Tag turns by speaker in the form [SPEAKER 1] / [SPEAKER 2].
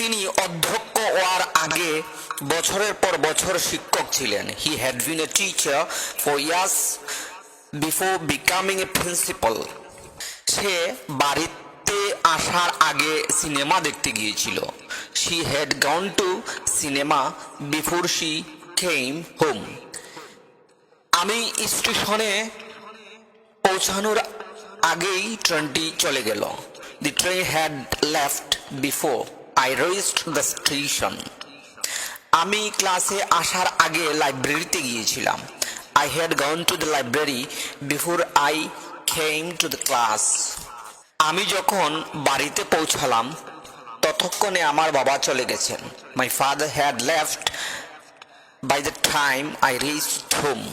[SPEAKER 1] তিনি অধ্যক্ষ হওয়ার আগে বছরের পর বছর শিক্ষক ছিলেন। He had been a teacher for years before becoming a principal. সে বাড়িতে আসার আগে সিনেমা দেখতে গিয়েছিল। She had gone to cinema before she came home. আমি স্টেশনে পৌঁছানোর আগেই ট্রেনটি চলে গেল। The train had left before I reached the station. আমি ক্লাসে আসার আগে লাইব্রেরিতে গিয়েছিলাম। I had gone to the library before I came to the class. আমি যখন বাড়িতে পৌঁছালাম ততক্ষণে আমার বাবা চলে গেছেন। My father had left by the time I reached home.